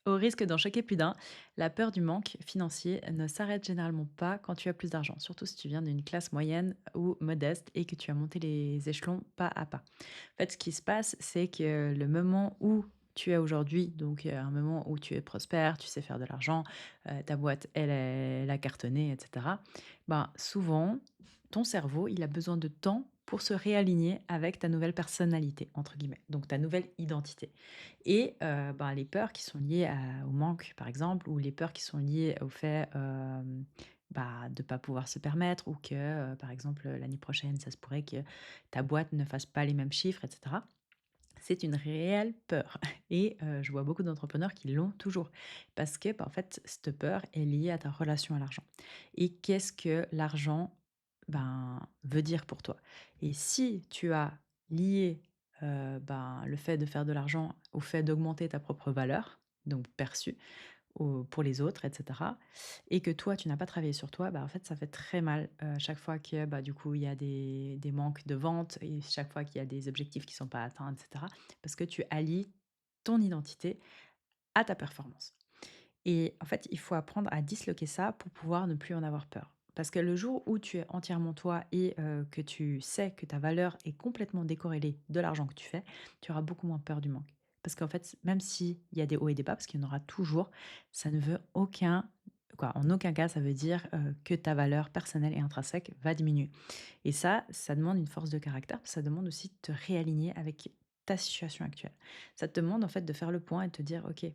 Au risque d'en choquer plus d'un, la peur du manque financier ne s'arrête généralement pas quand tu as plus d'argent, surtout si tu viens d'une classe moyenne ou modeste et que tu as monté les échelons pas à pas. En fait, ce qui se passe, c'est que le moment où tu es aujourd'hui, donc un moment où tu es prospère, tu sais faire de l'argent, ta boîte, elle a cartonné, etc. Ben, souvent, ton cerveau, il a besoin de temps pour se réaligner avec ta nouvelle personnalité, entre guillemets, donc ta nouvelle identité. Et ben, les peurs qui sont liées au manque, par exemple, ou les peurs qui sont liées au fait bah, de ne pas pouvoir se permettre, ou que, par exemple, l'année prochaine, ça se pourrait que ta boîte ne fasse pas les mêmes chiffres, etc. C'est une réelle peur. Et je vois beaucoup d'entrepreneurs qui l'ont toujours. Parce que, bah, en fait, cette peur est liée à ta relation à l'argent. Et qu'est-ce que l'argent, ben, veut dire pour toi? Et si tu as lié, ben, le fait de faire de l'argent au fait d'augmenter ta propre valeur, donc perçue, pour les autres et cetera et que toi, tu n'as pas travaillé sur toi, bah, en fait, ça fait très mal, chaque fois que, bah, du coup, il y a des manques de vente et chaque fois qu'il y a des objectifs qui sont pas atteints et cetera. Parce que tu allies ton identité à ta performance et en fait, il faut apprendre à disloquer ça pour pouvoir ne plus en avoir peur. Parce que le jour où tu es entièrement toi et que tu sais que ta valeur est complètement décorrélée de l'argent que tu fais, tu auras beaucoup moins peur du manque. Parce qu'en fait, même s'il y a des hauts et des bas, parce qu'il y en aura toujours, ça ne veut aucun quoi, en aucun cas, ça veut dire, que ta valeur personnelle et intrinsèque va diminuer. Et ça demande une force de caractère, ça demande aussi de te réaligner avec ta situation actuelle. Ça te demande en fait de faire le point et de te dire: «OK,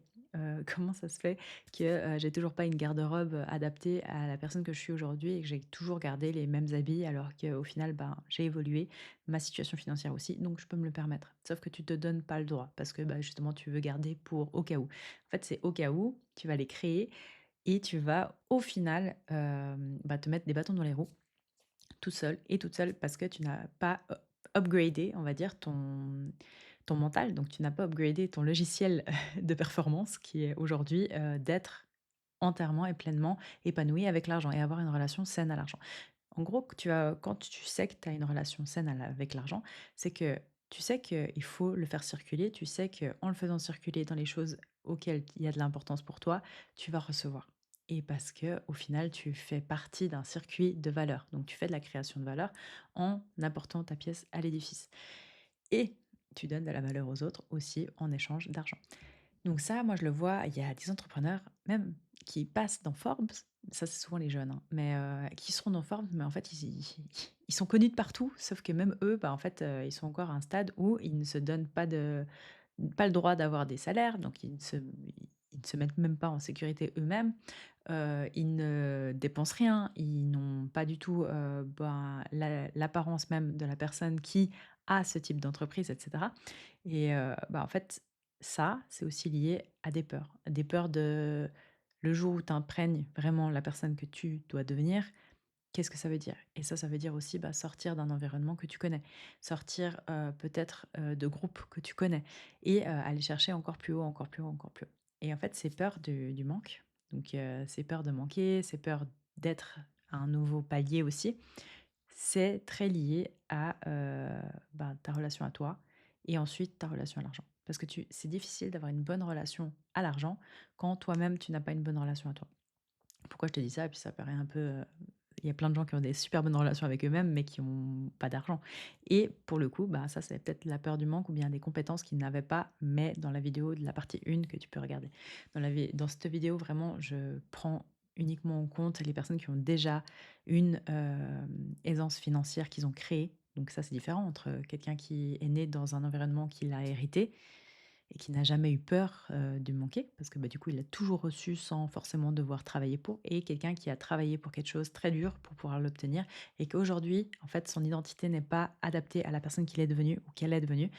comment ça se fait que, j'ai toujours pas une garde-robe, adaptée à la personne que je suis aujourd'hui et que j'ai toujours gardé les mêmes habits alors qu'au final, ben, j'ai évolué, ma situation financière aussi, donc je peux me le permettre». Sauf que tu te donnes pas le droit parce que, bah, justement tu veux garder pour au cas où. En fait, c'est au cas où, tu vas les créer et tu vas au final, bah, te mettre des bâtons dans les roues tout seul et toute seule parce que tu n'as pas upgradé, on va dire, ton mental. Donc tu n'as pas upgradé ton logiciel de performance qui est aujourd'hui, d'être entièrement et pleinement épanoui avec l'argent et avoir une relation saine à l'argent. En gros, que tu as quand tu sais que tu as une relation saine avec l'argent, c'est que tu sais qu'il faut le faire circuler, tu sais qu'en le faisant circuler dans les choses auxquelles il y a de l'importance pour toi, tu vas recevoir. Et parce que au final, tu fais partie d'un circuit de valeur. Donc tu fais de la création de valeur en apportant ta pièce à l'édifice. Et tu donnes de la valeur aux autres aussi en échange d'argent. Donc ça, moi, je le vois, il y a des entrepreneurs même qui passent dans Forbes, ça, c'est souvent les jeunes, hein, mais qui seront dans Forbes, mais en fait, ils sont connus de partout, sauf que même eux, bah, en fait, ils sont encore à un stade où ils ne se donnent pas le droit d'avoir des salaires, donc ils ne se mettent même pas en sécurité eux-mêmes. Ils ne dépensent rien, ils n'ont pas du tout, ben, l'apparence même de la personne qui a ce type d'entreprise et cetera et bah, en fait, ça, c'est aussi lié à des peurs de le jour où tu imprègnes vraiment la personne que tu dois devenir, qu'est-ce que ça veut dire? Et ça veut dire aussi, bah, sortir d'un environnement que tu connais, sortir, peut-être, de groupes que tu connais et aller chercher encore plus haut, encore plus haut, encore plus haut. Et en fait, ces peurs du manque, donc ces peurs de manquer, ces peurs d'être à un nouveau palier aussi, c'est très lié à, ben, ta relation à toi et ensuite ta relation à l'argent. Parce que c'est difficile d'avoir une bonne relation à l'argent quand toi-même tu n'as pas une bonne relation à toi. Pourquoi je te dis ça? Et puis ça paraît un peu, il y a plein de gens qui ont des super bonnes relations avec eux-mêmes, mais qui ont pas d'argent. Et pour le coup, bah, ça, c'est peut-être la peur du manque ou bien des compétences qu'ils n'avaient pas, mais dans la vidéo de la partie 1 que tu peux regarder. Dans cette vidéo, vraiment, je prends uniquement en compte les personnes qui ont déjà une, aisance financière qu'ils ont créée. Donc ça, c'est différent entre quelqu'un qui est né dans un environnement qu'il a hérité et qui n'a jamais eu peur, de manquer parce que, bah, du coup, il a toujours reçu sans forcément devoir travailler pour et quelqu'un qui a travaillé pour quelque chose très dur pour pouvoir l'obtenir et qu'aujourd'hui, en fait, son identité n'est pas adaptée à la personne qu'il est devenu ou qu'elle est devenue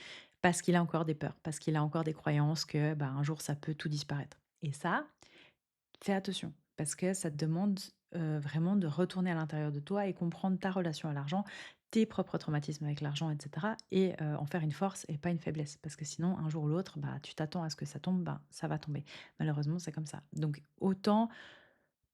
parce qu'il a encore des peurs, parce qu'il a encore des croyances que, bah, un jour, ça peut tout disparaître et ça, fais attention, parce que ça te demande, vraiment de retourner à l'intérieur de toi et comprendre ta relation à l'argent, tes propres traumatismes avec l'argent et cetera et en faire une force et pas une faiblesse. Parce que sinon, un jour ou l'autre, bah, tu t'attends à ce que ça tombe, ben, ça va tomber. Malheureusement, c'est comme ça. Donc autant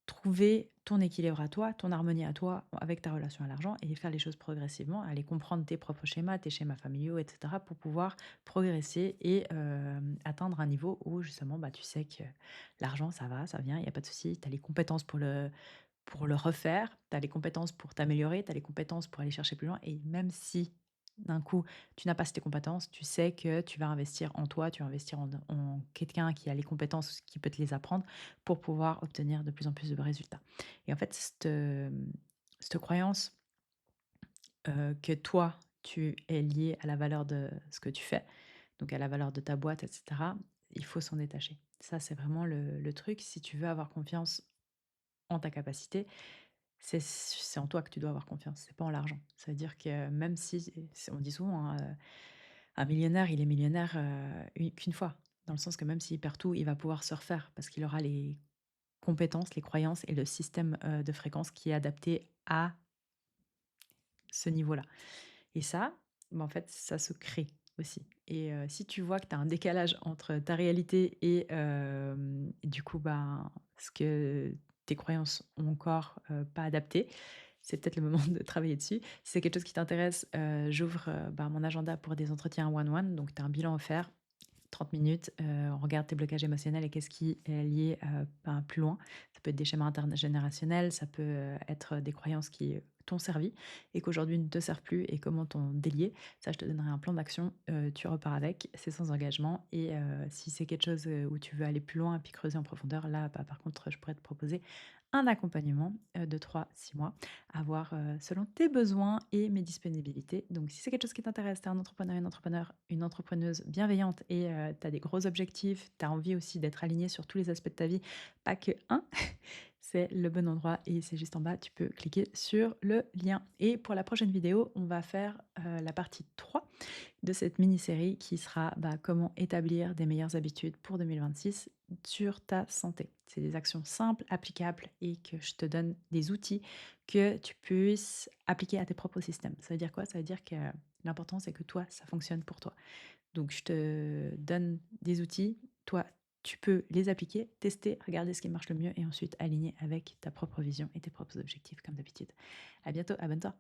trouver ton équilibre à toi, ton harmonie à toi avec ta relation à l'argent et faire les choses progressivement, aller comprendre tes propres schémas, tes schémas familiaux, et cetera, pour pouvoir progresser et atteindre un niveau où justement, bah, tu sais que l'argent, ça va, ça vient, il y a pas de souci. Tu as les compétences pour le refaire, tu as les compétences pour t'améliorer, tu as les compétences pour aller chercher plus loin et même si, d'un coup, tu n'as pas ces compétences, tu sais que tu vas investir en toi, tu vas investir en quelqu'un qui a les compétences, qui peut te les apprendre pour pouvoir obtenir de plus en plus de résultats. Et en fait, cette croyance, que toi, tu es lié à la valeur de ce que tu fais, donc à la valeur de ta boîte et cetera, il faut s'en détacher. Ça, c'est vraiment le truc. Si tu veux avoir confiance en ta capacité, c'est en toi que tu dois avoir confiance, c'est pas en l'argent. Ça veut dire que même si on dit souvent, hein, un millionnaire, il est millionnaire, qu'une fois. Dans le sens que même s'il perd tout, il va pouvoir se refaire parce qu'il aura les compétences, les croyances et le système, de fréquence qui est adapté à ce niveau-là. Et ça, bah, en fait, ça se crée aussi. Et si tu vois que tu as un décalage entre ta réalité et du coup, ben, ce que tes croyances ont encore, pas adapté, c'est peut-être le moment de travailler dessus. Si c'est quelque chose qui t'intéresse, j'ouvre, ben, mon agenda pour des entretiens one one, donc tu as un bilan offert, 30 minutes, on regarde tes blocages émotionnels et qu'est-ce qui est lié, ben, plus loin. Ça peut être des schémas intergénérationnels, ça peut, être des croyances qui t'ont servi et qu'aujourd'hui ne te servent plus et comment t'en délier. Ça, je te donnerai un plan d'action, tu repars avec, c'est sans engagement et si c'est quelque chose, où tu veux aller plus loin et puis creuser en profondeur, là, bah, par contre, je pourrais te proposer un accompagnement, de 3 6 mois à voir, selon tes besoins et mes disponibilités. Donc si c'est quelque chose qui t'intéresse, tu es un entrepreneur, une entrepreneuse bienveillante et tu as des gros objectifs, tu as envie aussi d'être aligné sur tous les aspects de ta vie, pas que un, c'est le bon endroit et c'est juste en bas, tu peux cliquer sur le lien. Et pour la prochaine vidéo, on va faire, la partie 3 de cette mini-série qui sera, bah, comment établir des meilleures habitudes pour 2026 sur ta santé. C'est des actions simples, applicables et que je te donne des outils que tu puisses appliquer à tes propres systèmes. Ça veut dire quoi? Ça veut dire que l'important, c'est que toi, ça fonctionne pour toi. Donc je te donne des outils, toi, tu peux les appliquer, tester, regarder ce qui marche le mieux et ensuite aligner avec ta propre vision et tes propres objectifs comme d'habitude. À bientôt, abonne-toi.